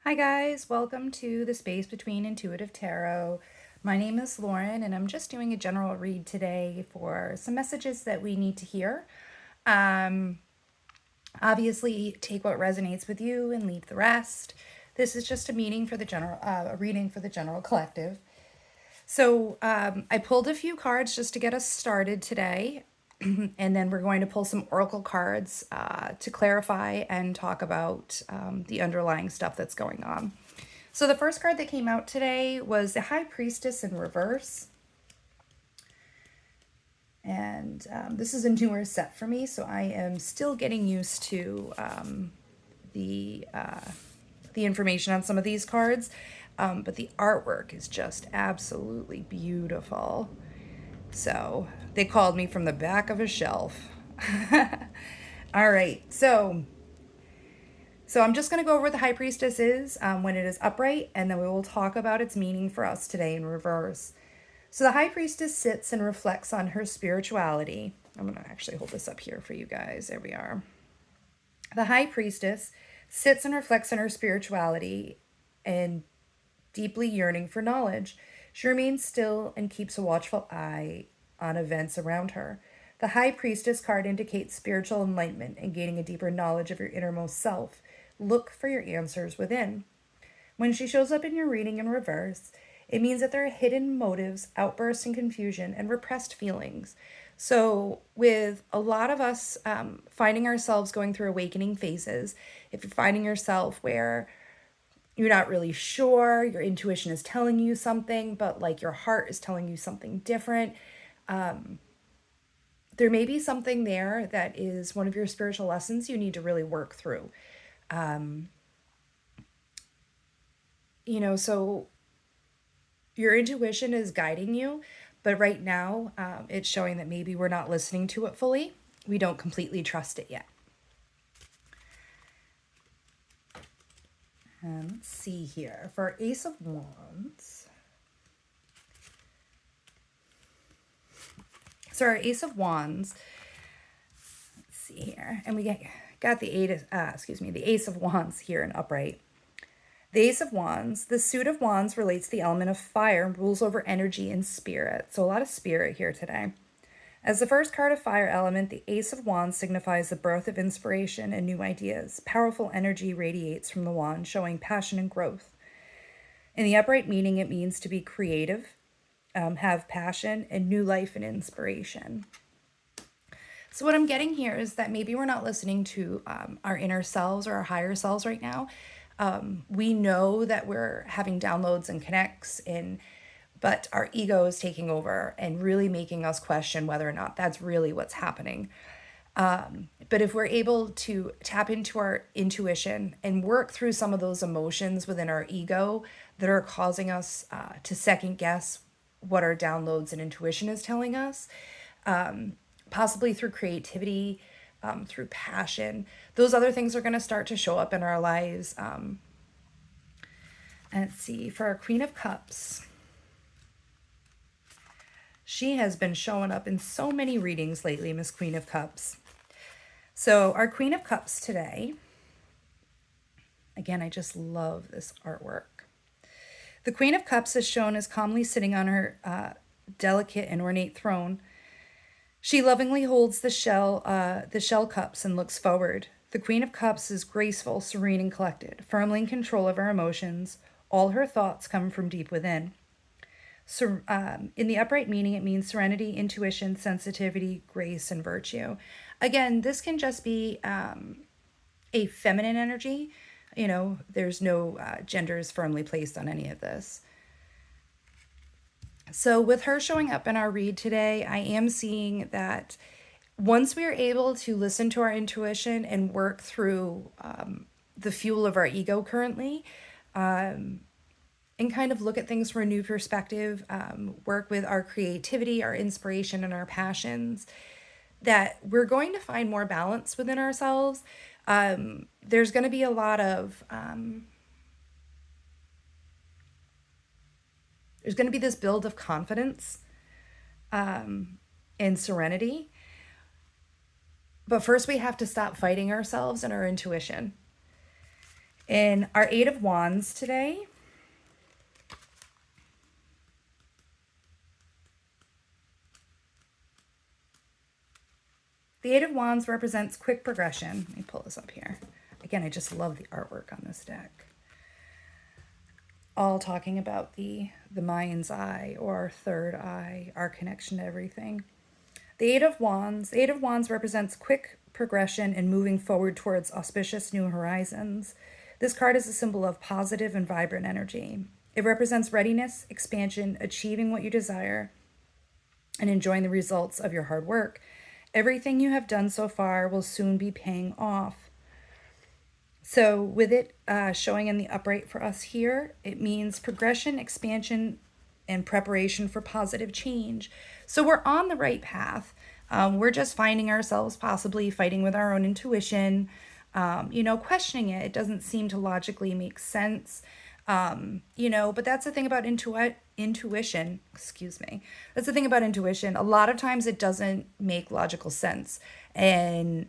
Hi guys, welcome to the space between Intuitive Tarot. My name is Lauren and I'm just doing a general read today for some messages that we need to hear. Um, Obviously, take what resonates with you and leave the rest. This is just a reading for the general collective. So I pulled a few cards just to get us started today, and then we're going to pull some oracle cards to clarify and talk about the underlying stuff that's going on. So the first card that came out today was the High Priestess in reverse. And this is a newer set for me, so I am still getting used to the information on some of these cards. But the artwork is just absolutely beautiful. So they called me from the back of a shelf. All right, so I'm just going to go over what the High Priestess is when it is upright, and then we will talk about its meaning for us today in reverse. So the High Priestess sits and reflects on her spirituality. I'm going to actually hold this up here for you guys. There we are. The High Priestess sits and reflects on her spirituality and deeply yearning for knowledge. She remains still and keeps a watchful eye on events around her. The High Priestess card indicates spiritual enlightenment and gaining a deeper knowledge of your innermost self. Look for your answers within. When she shows up in your reading in reverse, it means that there are hidden motives, outbursts and confusion, and repressed feelings. So, with a lot of us finding ourselves going through awakening phases, if you're finding yourself where you're not really sure, your intuition is telling you something, but like your heart is telling you something different, there may be something there that is one of your spiritual lessons you need to really work through. So your intuition is guiding you, but right now it's showing that maybe we're not listening to it fully. We don't completely trust it yet. Let's see here. For our Ace of Wands. So our Ace of Wands, let's see here. And we got the the Ace of Wands here in upright. The Ace of Wands, the suit of Wands relates to the element of fire and rules over energy and spirit. So a lot of spirit here today. As the first card of fire element, the Ace of Wands signifies the birth of inspiration and new ideas. Powerful energy radiates from the wand, showing passion and growth. In the upright meaning, it means to be creative, have passion, and new life and inspiration. So what I'm getting here is that maybe we're not listening to our inner selves or our higher selves right now. We know that we're having downloads and connects but our ego is taking over and really making us question whether or not that's really what's happening. But if we're able to tap into our intuition and work through some of those emotions within our ego that are causing us to second guess what our downloads and intuition is telling us, possibly through creativity, through passion, those other things are going to start to show up in our lives. And let's see, for our Queen of Cups, she has been showing up in so many readings lately, Miss Queen of Cups. So our Queen of Cups today, again, I just love this artwork. The Queen of Cups is shown as calmly sitting on her delicate and ornate throne. She lovingly holds the shell cups and looks forward. The Queen of Cups is graceful, serene, and collected, firmly in control of her emotions. All her thoughts come from deep within. So, in the upright meaning, it means serenity, intuition, sensitivity, grace, and virtue. Again, this can just be a feminine energy. There's no genders firmly placed on any of this. So with her showing up in our read today, I am seeing that once we are able to listen to our intuition and work through the fuel of our ego currently, and kind of look at things from a new perspective, work with our creativity, our inspiration, and our passions, that we're going to find more balance within ourselves. There's going to be a lot of there's going to be this build of confidence and serenity. But first we have to stop fighting ourselves and our intuition. In our Eight of Wands today, the Eight of Wands represents quick progression. Let me pull this up here. Again, I just love the artwork on this deck. All talking about the mind's eye or third eye, our connection to everything. The Eight of Wands represents quick progression and moving forward towards auspicious new horizons. This card is a symbol of positive and vibrant energy. It represents readiness, expansion, achieving what you desire, and enjoying the results of your hard work. Everything you have done so far will soon be paying off. So with it showing in the upright for us here, it means progression, expansion, and preparation for positive change. So we're on the right path. We're just finding ourselves possibly fighting with our own intuition, questioning it. It doesn't seem to logically make sense. But that's the thing about intuition. Excuse me. That's the thing about intuition. A lot of times it doesn't make logical sense. And,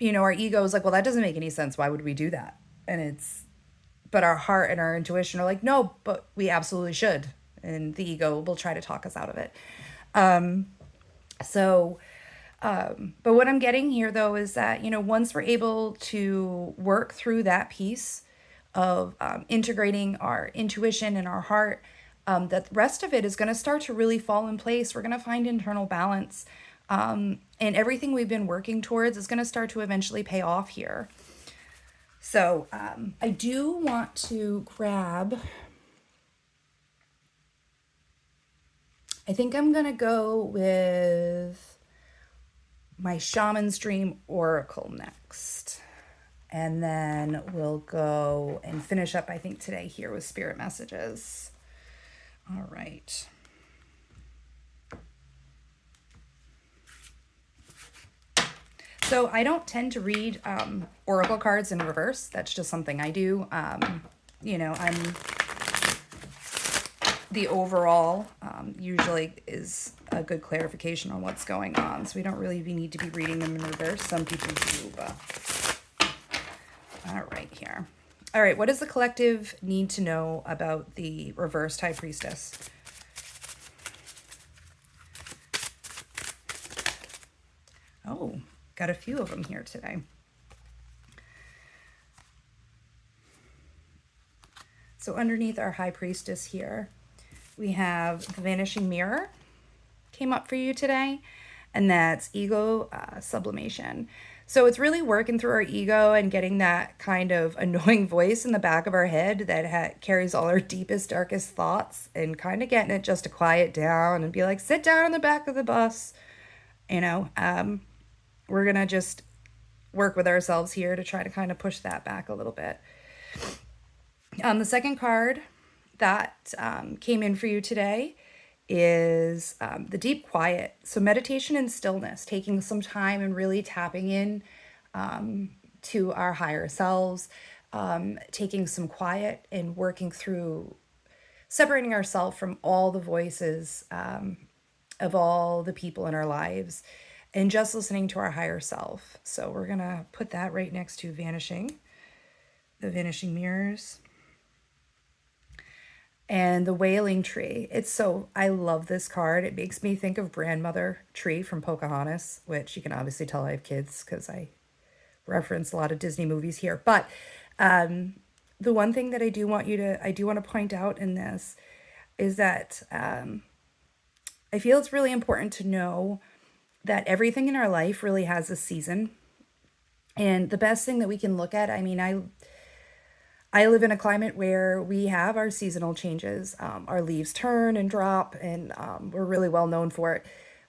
our ego is like, well, that doesn't make any sense. Why would we do that? But our heart and our intuition are like, no, but we absolutely should. And the ego will try to talk us out of it. But what I'm getting here though is that, once we're able to work through that piece of integrating our intuition and our heart, that the rest of it is going to start to really fall in place. We're going to find internal balance. And everything we've been working towards is going to start to eventually pay off here. So I do want to grab, I think I'm going to go with my Shaman's Dream Oracle next. And then we'll go and finish up, I think, today here with Spirit Messages. All right. So I don't tend to read oracle cards in reverse. That's just something I do. I'm the overall usually is a good clarification on what's going on. So we don't really need to be reading them in reverse. Some people do, but all right here. All right, what does the collective need to know about the reversed High Priestess? Oh, got a few of them here today. So underneath our High Priestess here, we have the Vanishing Mirror came up for you today, and that's ego sublimation. So it's really working through our ego and getting that kind of annoying voice in the back of our head that carries all our deepest, darkest thoughts, and kind of getting it just to quiet down and be like, sit down in the back of the bus. We're going to just work with ourselves here to try to kind of push that back a little bit. The second card that came in for you today is the deep quiet. So meditation and stillness, taking some time and really tapping in to our higher selves, taking some quiet and working through separating ourselves from all the voices of all the people in our lives and just listening to our higher self. So we're going to put that right next to the Vanishing Mirrors. And the Wailing Tree. I love this card. It makes me think of Grandmother Tree from Pocahontas, which you can obviously tell I have kids because I reference a lot of Disney movies here. But the one thing that I do want to point out in this is that I feel it's really important to know that everything in our life really has a season. And the best thing that we can look at, I live in a climate where we have our seasonal changes. Our leaves turn and drop, and we're really well known for it.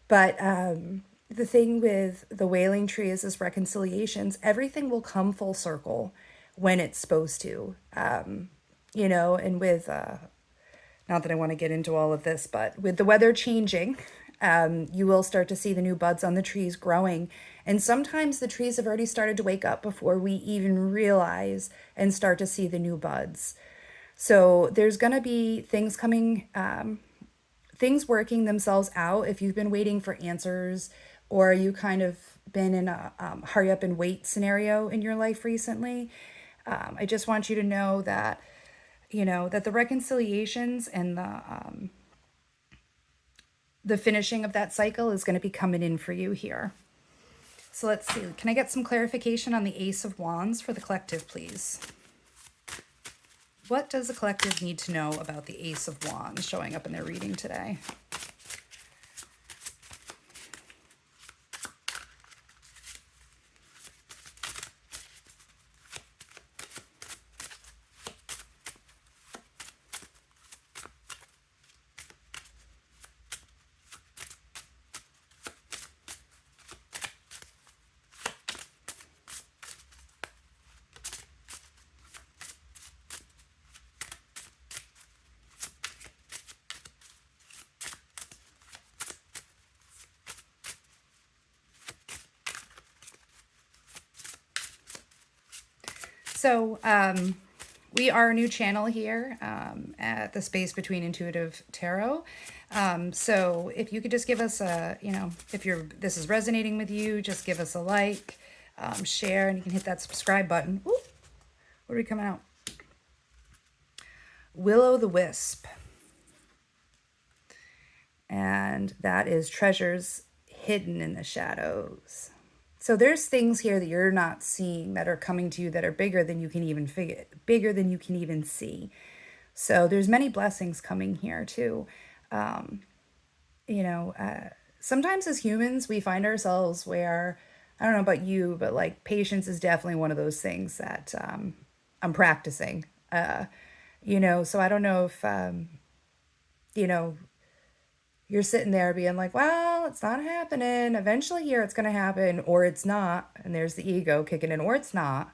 But the thing with the Wailing Tree is this reconciliations. Everything will come full circle when it's supposed to. And with, not that I want to get into all of this, but with the weather changing, you will start to see the new buds on the trees growing. And sometimes the trees have already started to wake up before we even realize and start to see the new buds. So there's going to be things coming, things working themselves out. If you've been waiting for answers, or you kind of been in a hurry up and wait scenario in your life recently, I just want you to know that, that the reconciliations and the finishing of that cycle is going to be coming in for you here. So let's see. Can I get some clarification on the Ace of Wands for the collective, please? What does the collective need to know about the Ace of Wands showing up in their reading today? So we are a new channel here at the Space Between Intuitive Tarot. So if you could just give us a, if this is resonating with you, just give us a like, share, and you can hit that subscribe button. Ooh, what are we coming out? Will-o'-the-wisp. And that is treasures hidden in the shadows. So there's things here that you're not seeing that are coming to you that are bigger than you can even figure, bigger than you can even see. So there's many blessings coming here too. Sometimes as humans, we find ourselves where, I don't know about you, but like patience is definitely one of those things that I'm practicing. So I don't know if, you're sitting there being like, well, it's not happening. Eventually here it's going to happen, or it's not. And there's the ego kicking in, or it's not.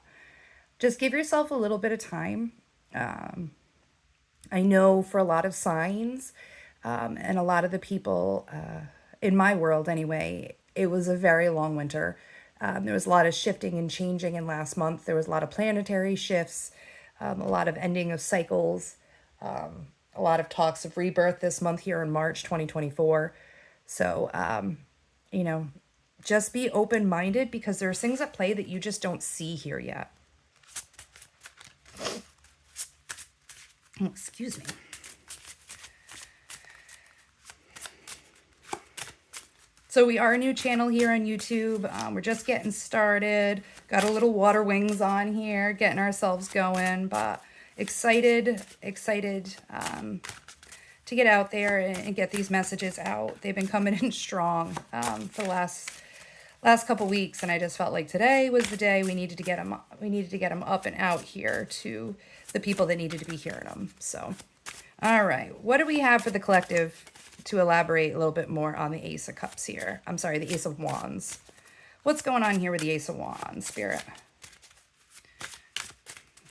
Just give yourself a little bit of time. I know for a lot of signs and a lot of the people in my world anyway, it was a very long winter. There was a lot of shifting and changing in last month. There was a lot of planetary shifts, a lot of ending of cycles. A lot of talks of rebirth this month here in March 2024. So, just be open-minded because there's things at play that you just don't see here yet. Oh, excuse me. So we are a new channel here on YouTube. We're just getting started. Got a little water wings on here, getting ourselves going, but excited to get out there and get these messages out. They've been coming in strong for the last couple weeks, and I just felt like today was the day we needed to get them. We needed to get them up and out here to the people that needed to be hearing them. So, all right, what do we have for the collective to elaborate a little bit more on the Ace of Cups here? I'm sorry, the Ace of Wands. What's going on here with the Ace of Wands, Spirit?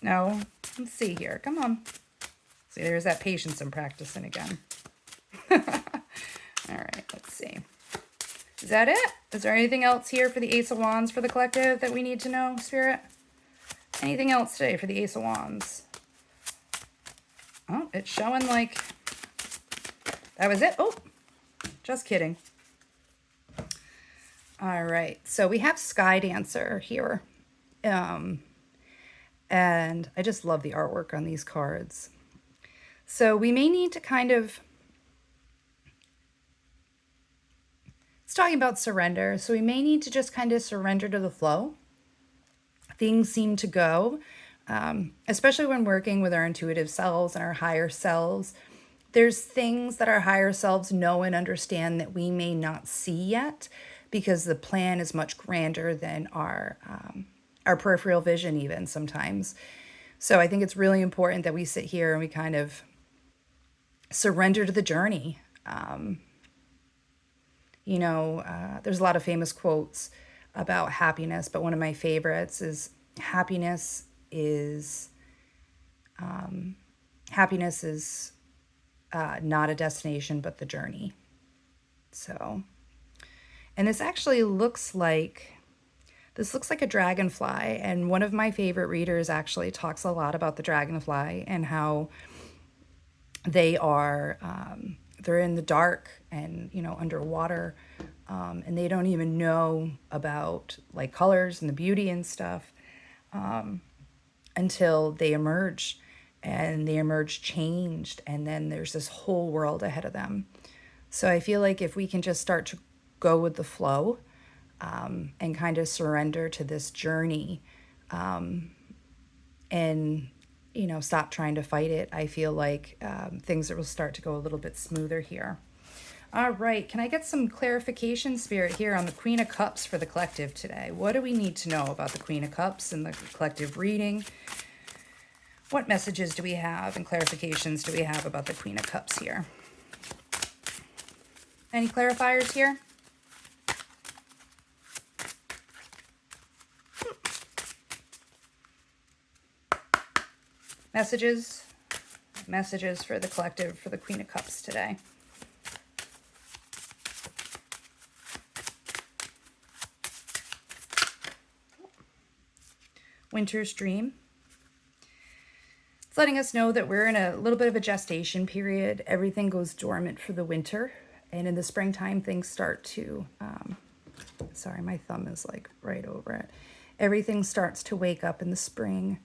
No. Let's see here. Come on. See, there's that patience I'm practicing again. All right, let's see. Is that it? Is there anything else here for the Ace of Wands for the collective that we need to know, Spirit? Anything else today for the Ace of Wands? Oh, it's showing like that was it. Oh, just kidding. All right, so we have Sky Dancer here. And I just love the artwork on these cards. So we may need to kind of, it's talking about surrender. So we may need to just kind of surrender to the flow. Things seem to go, especially when working with our intuitive selves and our higher selves. There's things that our higher selves know and understand that we may not see yet because the plan is much grander than our peripheral vision even sometimes. So I think it's really important that we sit here and we kind of surrender to the journey. There's a lot of famous quotes about happiness, but one of my favorites is happiness is not a destination, but the journey. So, and this actually looks like a dragonfly, and one of my favorite readers actually talks a lot about the dragonfly and how they are, they're in the dark and, underwater, and they don't even know about like colors and the beauty and stuff until they emerge, and they emerge changed, and then there's this whole world ahead of them. So I feel like if we can just start to go with the flow and kind of surrender to this journey, and stop trying to fight it, I feel like things will start to go a little bit smoother here. All right, can I get some clarification, Spirit, here on the Queen of Cups for the collective today? What do we need to know about the Queen of Cups in the collective reading? What messages do we have and clarifications do we have about the Queen of Cups here? Any clarifiers here? Messages for the collective for the Queen of Cups today. Winter's Dream. It's letting us know that we're in a little bit of a gestation period. Everything goes dormant for the winter, and in the springtime things start to sorry, my thumb is like right over it. Everything starts to wake up in the spring.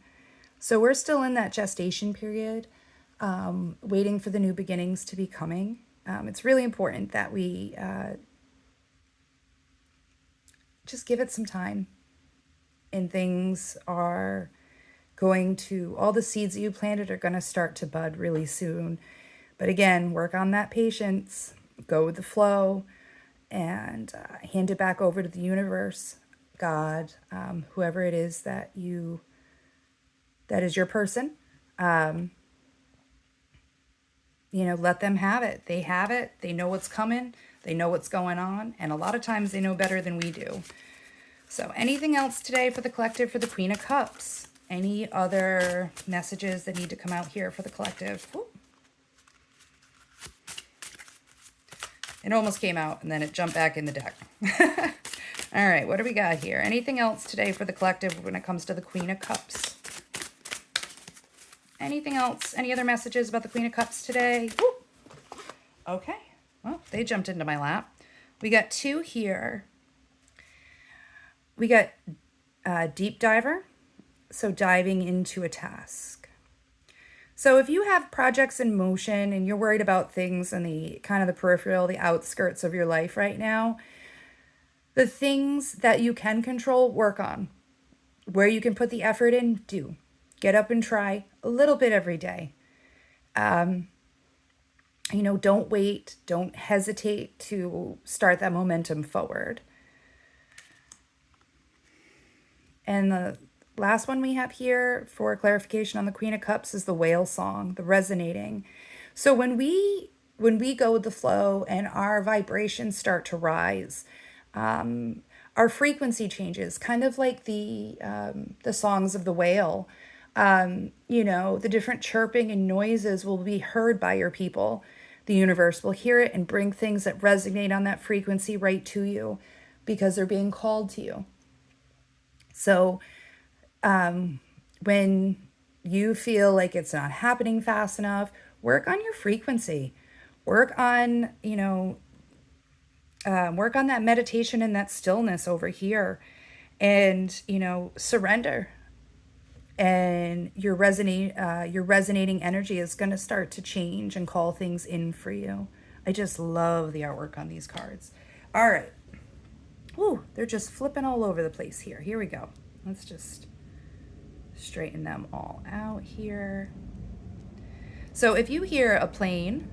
So we're still in that gestation period, waiting for the new beginnings to be coming. It's really important that we just give it some time, and things are going to, all the seeds that you planted are going to start to bud really soon. But again, work on that patience, go with the flow, and hand it back over to the universe, God, whoever it is that is your person. Let them have it. They have it. They know what's coming. They know what's going on. And a lot of times they know better than we do. So anything else today for the collective for the Queen of Cups? Any other messages that need to come out here for the collective? Ooh. It almost came out and then it jumped back in the deck. All right, what do we got here? Anything else today for the collective when it comes to the Queen of Cups? Anything else? Any other messages about the Queen of Cups today? Ooh. Okay, well, they jumped into my lap. We got two here. We got Deep Diver, so diving into a task. So if you have projects in motion and you're worried about things in the kind of the peripheral, the outskirts of your life right now, the things that you can control, work on. Where you can put the effort in, do. Get up and try a little bit every day. Don't wait. Don't hesitate to start that momentum forward. And the last one we have here for clarification on the Queen of Cups is the whale song, the resonating. So when we go with the flow and our vibrations start to rise, our frequency changes, kind of like the songs of the whale. The different chirping and noises will be heard by your people. The universe will hear it and bring things that resonate on that frequency right to you because they're being called to you. So when you feel like it's not happening fast enough, work on your frequency. Work on, work on that meditation and that stillness over here, and, surrender. And your resonating energy is going to start to change and call things in for you. I just love the artwork on these cards. All right. Ooh, they're just flipping all over the place here. Here we go. Let's just straighten them all out here. So if you hear a plane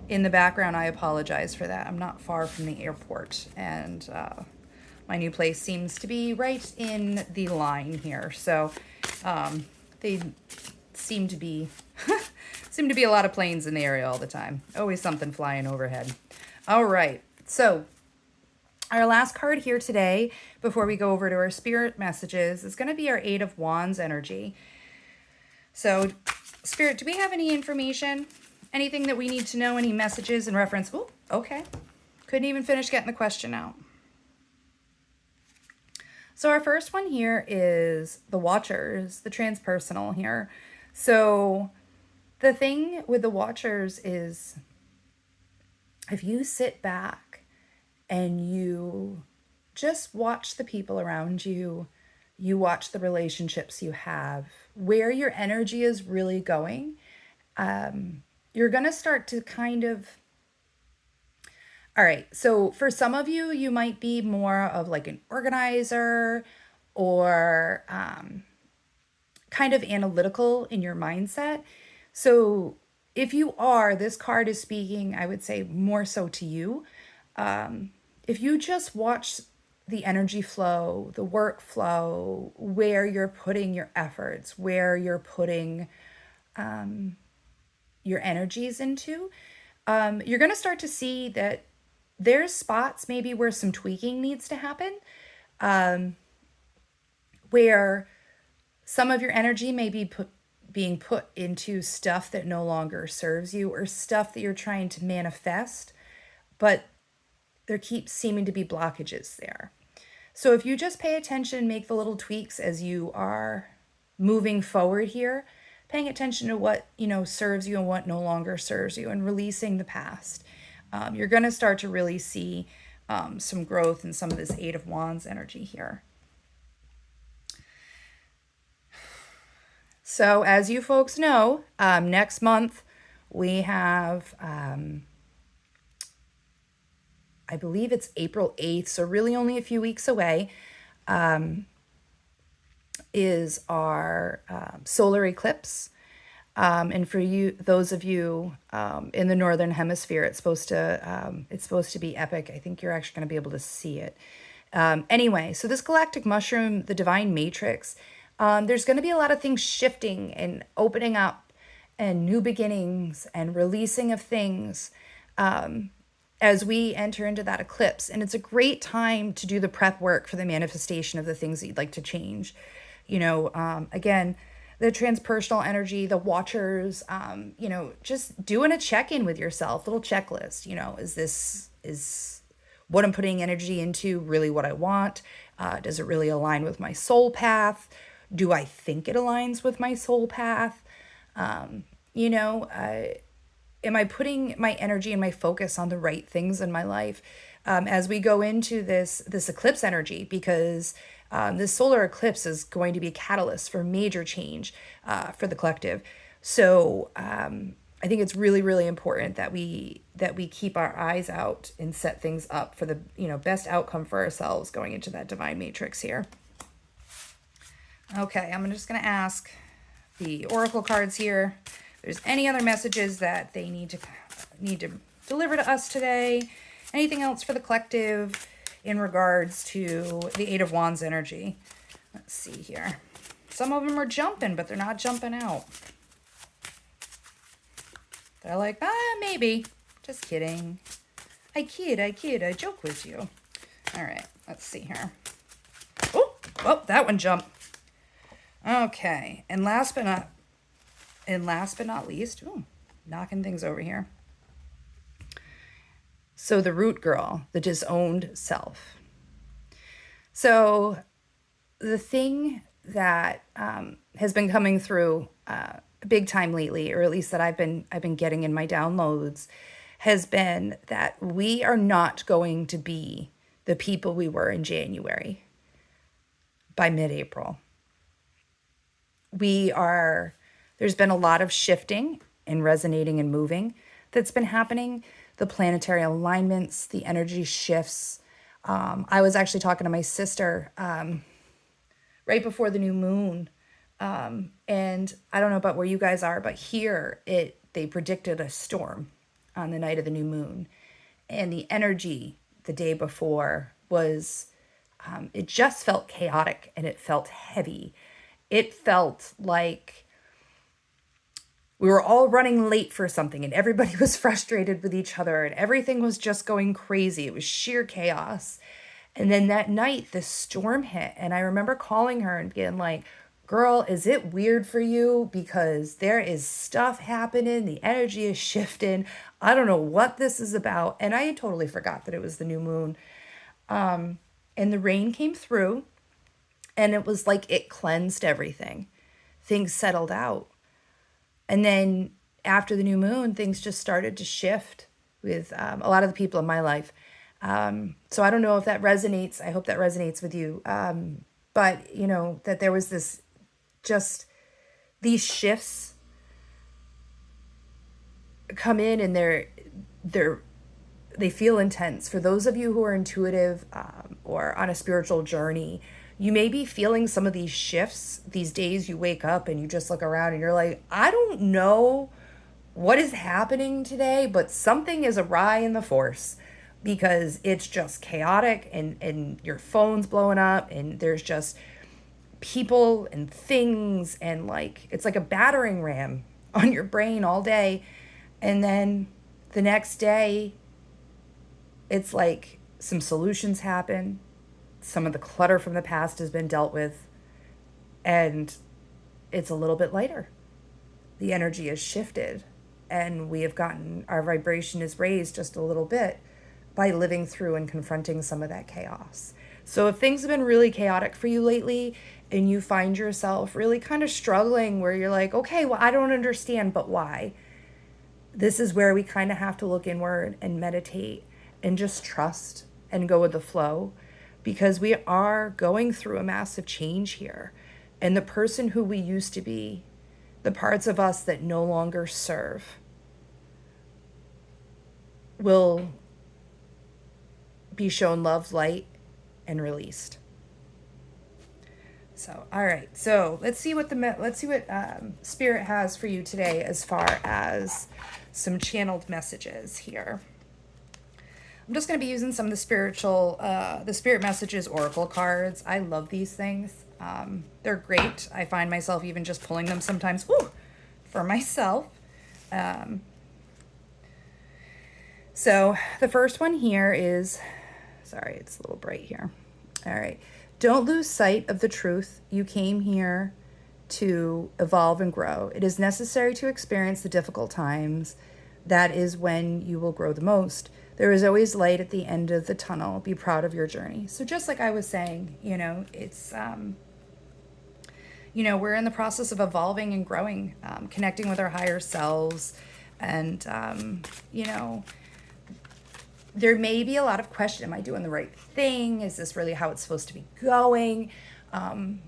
in the background, I apologize for that. I'm not far from the airport, and my new place seems to be right in the line here. So they seem to be a lot of planes in the area all the time. Always something flying overhead. All right. So our last card here today, before we go over to our spirit messages, is going to be our Eight of Wands energy. So, Spirit, do we have any information? Anything that we need to know? Any messages in reference? Oh, okay. Couldn't even finish getting the question out. So our first one here is the Watchers, the transpersonal here. So the thing with the Watchers is if you sit back and you just watch the people around you. You watch the relationships you have, where your energy is really going. You're going to start to kind of, all right, so for some of you, you might be more of like an organizer or kind of analytical in your mindset. So if you are, this card is speaking, I would say more so to you. If you just watch the energy flow, the workflow, where you're putting your efforts, where you're putting your energies into, you're going to start to see that there's spots maybe where some tweaking needs to happen, where some of your energy may be being put into stuff that no longer serves you or stuff that you're trying to manifest, but there keeps seeming to be blockages there. So if you just pay attention, make the little tweaks as you are moving forward here, paying attention to what, serves you and what no longer serves you, and releasing the past, you're going to start to really see some growth in some of this Eight of Wands energy here. So as you folks know, next month we have, I believe it's April 8th, so really only a few weeks away, is our solar eclipse. And for you, those of you in the Northern Hemisphere, it's supposed to be epic. I think you're actually going to be able to see it. Anyway, so this galactic mushroom, the divine matrix, there's going to be a lot of things shifting and opening up and new beginnings and releasing of things as we enter into that eclipse. And it's a great time to do the prep work for the manifestation of the things that you'd like to change. Again, the transpersonal energy, the watchers, just doing a check-in with yourself, little checklist, is what I'm putting energy into really what I want? Does it really align with my soul path? Do I think it aligns with my soul path? Am I putting my energy and my focus on the right things in my life as we go into this eclipse energy? Because this solar eclipse is going to be a catalyst for major change for the collective. So I think it's really, really important that we keep our eyes out and set things up for the best outcome for ourselves going into that divine matrix here. Okay, I'm just going to ask the oracle cards here. If there's any other messages that they need to deliver to us today, anything else for the collective in regards to the Eight of Wands energy. Let's see here. Some of them are jumping, but they're not jumping out. They're like, maybe. Just kidding. I kid, I joke with you. All right, let's see here. Oh, that one jumped. Okay, and last but not least, knocking things over here. So the root girl, the disowned self. So the thing that has been coming through big time lately, or at least that I've been getting in my downloads, has been that we are not going to be the people we were in January by mid-April. There's been a lot of shifting and resonating and moving that's been happening. The planetary alignments, the energy shifts. I was actually talking to my sister right before the new moon. And I don't know about where you guys are, but here they predicted a storm on the night of the new moon. And the energy the day before was, it just felt chaotic and it felt heavy. It felt like we were all running late for something and everybody was frustrated with each other and everything was just going crazy. It was sheer chaos. And then that night, this storm hit. And I remember calling her and being like, girl, is it weird for you? Because there is stuff happening. The energy is shifting. I don't know what this is about. And I totally forgot that it was the new moon. And the rain came through. And it was like it cleansed everything. Things settled out. And then after the new moon, things just started to shift with a lot of the people in my life. So I don't know if that resonates. I hope that resonates with you. But, that there was just these shifts come in, and they're they feel intense. For those of you who are intuitive, or on a spiritual journey, you may be feeling some of these shifts these days. You wake up and you just look around and you're like, I don't know what is happening today, but something is awry in the force, because it's just chaotic, and your phone's blowing up, and there's just people and things, and it's like a battering ram on your brain all day. And then the next day, it's like some solutions happen. Some of the clutter from the past has been dealt with, and it's a little bit lighter. The energy has shifted, and our vibration is raised just a little bit by living through and confronting some of that chaos. So if things have been really chaotic for you lately, and you find yourself really kind of struggling, where you're like, okay, well, I don't understand, but why? This is where we kind of have to look inward and meditate and just trust and go with the flow, because we are going through a massive change here. And the person who we used to be, the parts of us that no longer serve, will be shown love, light, and released. So, all right. So let's see what Spirit has for you today as far as some channeled messages here. I'm just going to be using some of the Spirit Messages Oracle cards. I love these things. They're great. I find myself even just pulling them sometimes for myself. So the first one here is, sorry, it's a little bright here. All right. Don't lose sight of the truth. You came here to evolve and grow. It is necessary to experience the difficult times. That is when you will grow the most. There is always light at the end of the tunnel. Be proud of your journey. So just like I was saying, it's, we're in the process of evolving and growing, connecting with our higher selves. And, there may be a lot of question. Am I doing the right thing? Is this really how it's supposed to be going? In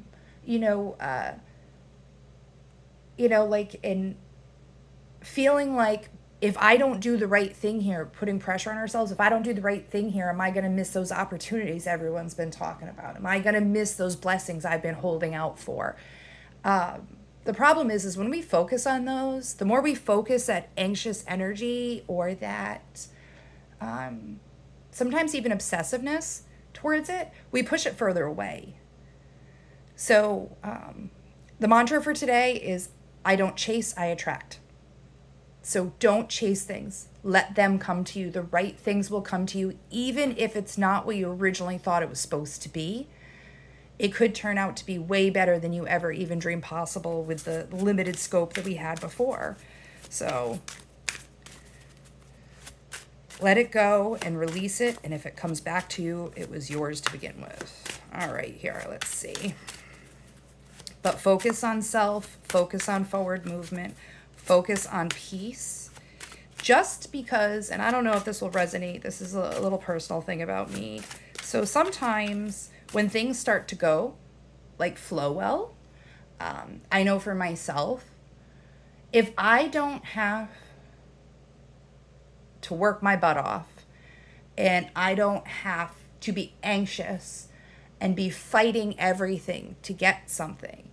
feeling like, if I don't do the right thing here, putting pressure on ourselves, if I don't do the right thing here, am I going to miss those opportunities everyone's been talking about? Am I going to miss those blessings I've been holding out for? The problem is when we focus on those, the more we focus that anxious energy, or that sometimes even obsessiveness towards it, we push it further away. So the mantra for today is, I don't chase, I attract. So don't chase things. Let them come to you. The right things will come to you, even if it's not what you originally thought it was supposed to be. It could turn out to be way better than you ever even dreamed possible with the limited scope that we had before. So let it go and release it. And if it comes back to you, it was yours to begin with. All right, here, let's see. But focus on self, focus on forward movement, focus on peace. Just because, and I don't know if this will resonate, this is a little personal thing about me. So sometimes when things start to go, flow well, I know for myself, if I don't have to work my butt off, and I don't have to be anxious and be fighting everything to get something,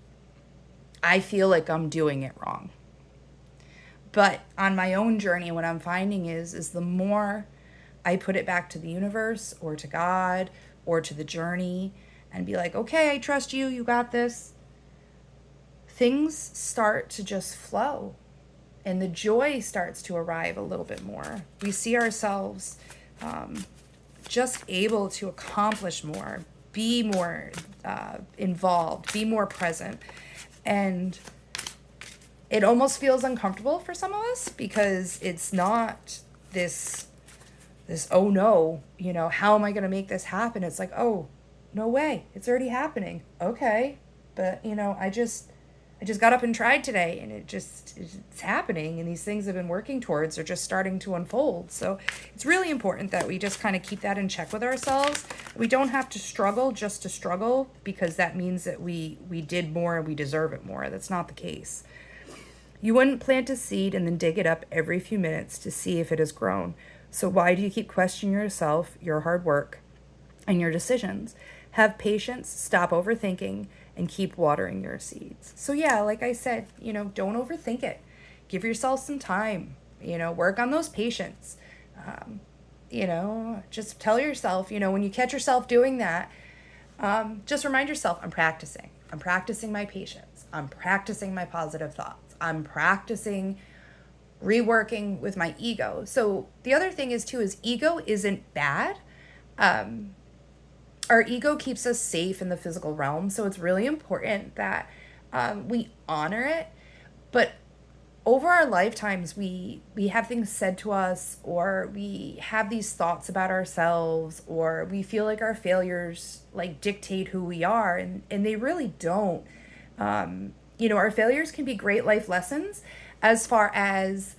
I feel like I'm doing it wrong. But on my own journey, what I'm finding is the more I put it back to the universe, or to God, or to the journey, and be like, okay, I trust you, you got this, things start to just flow. And the joy starts to arrive a little bit more. We see ourselves just able to accomplish more, be more involved, be more present. And it almost feels uncomfortable for some of us, because it's not this, oh no, how am I going to make this happen? It's like, oh, no way, it's already happening. Okay. But, I I just got up and tried today, and it's happening, and these things I've been working towards are just starting to unfold. So it's really important that we just kind of keep that in check with ourselves. We don't have to struggle just to struggle, because that means that we did more and we deserve it more. That's not the case. You wouldn't plant a seed and then dig it up every few minutes to see if it has grown. So why do you keep questioning yourself, your hard work, and your decisions? Have patience, stop overthinking, and keep watering your seeds. So yeah, like I said, don't overthink it. Give yourself some time, work on those patience. Just tell yourself, when you catch yourself doing that, just remind yourself, I'm practicing. I'm practicing my patience. I'm practicing my positive thoughts. I'm practicing reworking with my ego. So the other thing is too, is ego isn't bad. Our ego keeps us safe in the physical realm. So it's really important that we honor it. But over our lifetimes, we have things said to us, or we have these thoughts about ourselves, or we feel like our failures like dictate who we are, and they really don't. Our failures can be great life lessons as far as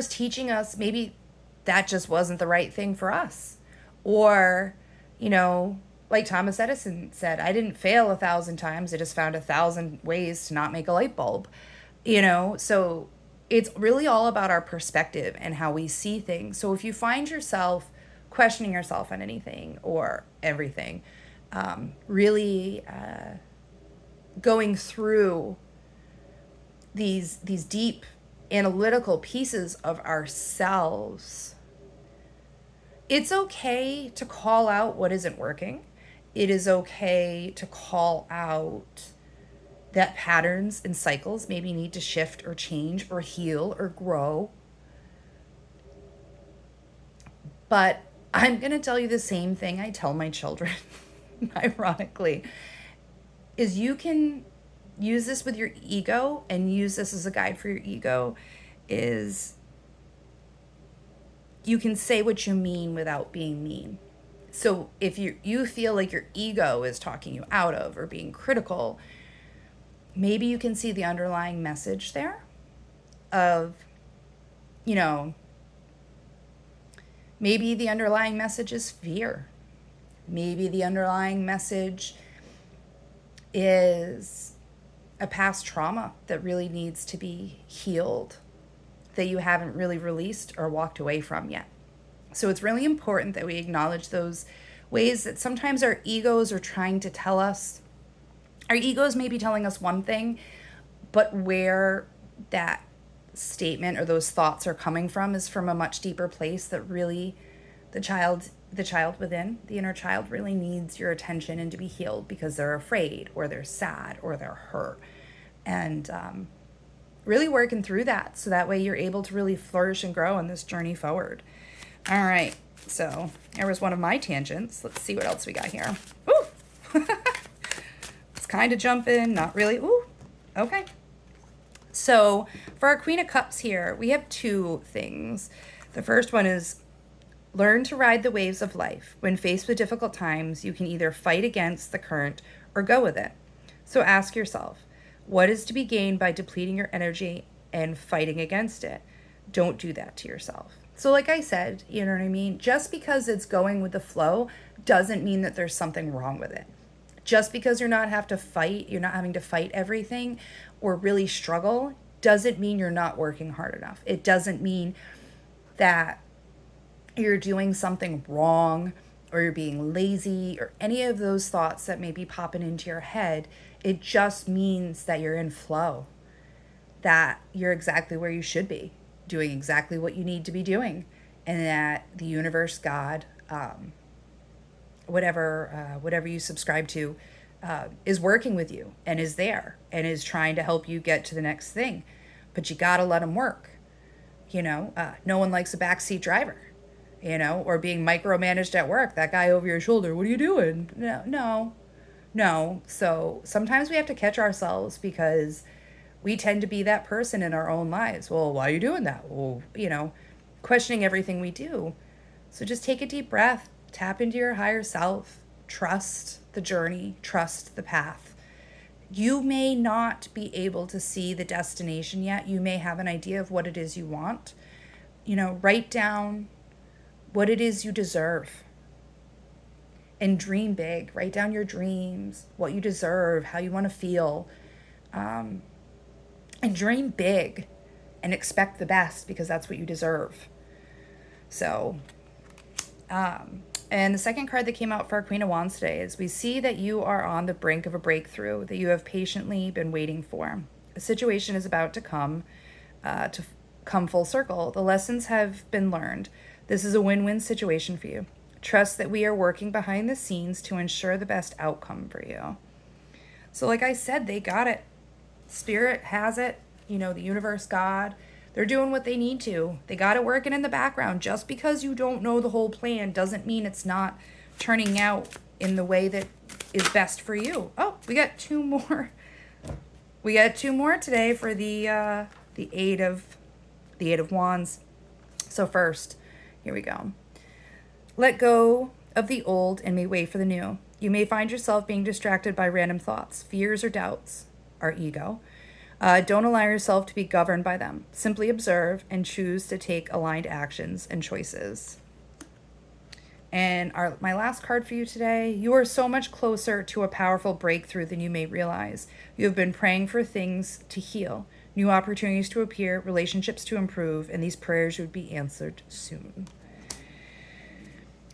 teaching us maybe that just wasn't the right thing for us. Or, like Thomas Edison said, I didn't fail 1,000 times. I just found 1,000 ways to not make a light bulb. So it's really all about our perspective and how we see things. So if you find yourself questioning yourself on anything or everything, really going through these deep analytical pieces of ourselves, it's okay to call out what isn't working. It is okay to call out that patterns and cycles maybe need to shift or change or heal or grow. But I'm going to tell you the same thing I tell my children, ironically, is you can use this with your ego and use this as a guide for your ego, is you can say what you mean without being mean. So if you feel like your ego is talking you out of or being critical, maybe you can see the underlying message there of, maybe the underlying message is fear. Maybe the underlying message is a past trauma that really needs to be healed, that you haven't really released or walked away from yet. So it's really important that we acknowledge those ways that sometimes our egos are trying to tell us. Our egos may be telling us one thing, but where that statement or those thoughts are coming from is from a much deeper place, that really the child within, the inner child, really needs your attention and to be healed because they're afraid or they're sad or they're hurt. And really working through that, so that way you're able to really flourish and grow on this journey forward. All right, so there was one of my tangents. Let's see what else we got here. Ooh, it's kind of jumping, not really. Ooh, okay. So for our Queen of Cups here, we have two things. The first one is learn to ride the waves of life. When faced with difficult times, you can either fight against the current or go with it. So ask yourself, what is to be gained by depleting your energy and fighting against it? Don't do that to yourself. So like I said, you know what I mean? Just because it's going with the flow doesn't mean that there's something wrong with it. Just because you're not having to fight everything or really struggle, doesn't mean you're not working hard enough. It doesn't mean that you're doing something wrong or you're being lazy or any of those thoughts that may be popping into your head. It just means that you're in flow, that you're exactly where you should be, doing exactly what you need to be doing, and that the universe, God, whatever you subscribe to, is working with you and is there and is trying to help you get to the next thing. But you gotta let them work. No one likes a backseat driver, or being micromanaged at work. That guy over your shoulder, what are you doing? No. So sometimes we have to catch ourselves, because we tend to be that person in our own lives. Well, why are you doing that? Well, questioning everything we do. So just take a deep breath, tap into your higher self, trust the journey, trust the path. You may not be able to see the destination yet. You may have an idea of what it is you want. Write down what it is you deserve and dream big. Write down your dreams, what you deserve, how you want to feel, and dream big and expect the best, because that's what you deserve. So, and the second card that came out for our Queen of Wands today is we see that you are on the brink of a breakthrough that you have patiently been waiting for. A situation is about to come full circle. The lessons have been learned. This is a win-win situation for you. Trust that we are working behind the scenes to ensure the best outcome for you. So like I said, they got it. Spirit has it. The universe, God, they're doing what they need to. They got it working in the background. Just because you don't know the whole plan doesn't mean it's not turning out in the way that is best for you. Oh, we got two more. We got two more today for the Eight of Wands. So first, here we go. Let go of the old and make way for the new. You may find yourself being distracted by random thoughts, fears, or doubts, our ego. Don't allow yourself to be governed by them. Simply observe and choose to take aligned actions and choices. And my last card for you today, you are so much closer to a powerful breakthrough than you may realize. You have been praying for things to heal, new opportunities to appear, relationships to improve, and these prayers would be answered soon.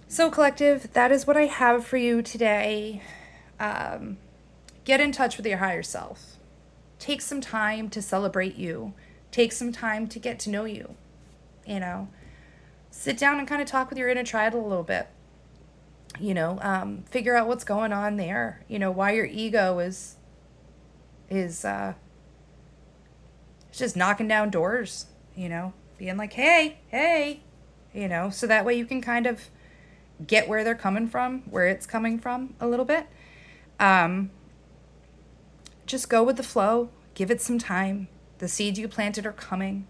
So collective, that is what I have for you today. Get in touch with your higher self. Take some time to celebrate you. Take some time to get to know you. Sit down and kind of talk with your inner child a little bit. Figure out what's going on there. Why your ego is just knocking down doors. Being like, hey. So that way you can kind of get where they're coming from, where it's coming from a little bit. Just go with the flow. Give it some time. The seeds you planted are coming.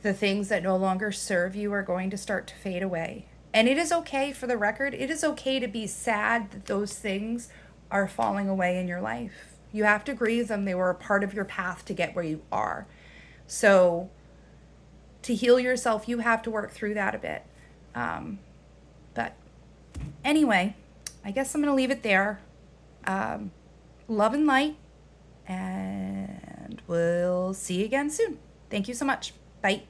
The things that no longer serve you are going to start to fade away. And it is okay, for the record, it is okay to be sad that those things are falling away in your life. You have to grieve them. They were a part of your path to get where you are. So to heal yourself, you have to work through that a bit. But anyway, I guess I'm going to leave it there. Love and light, and we'll see you again soon. Thank you so much. Bye.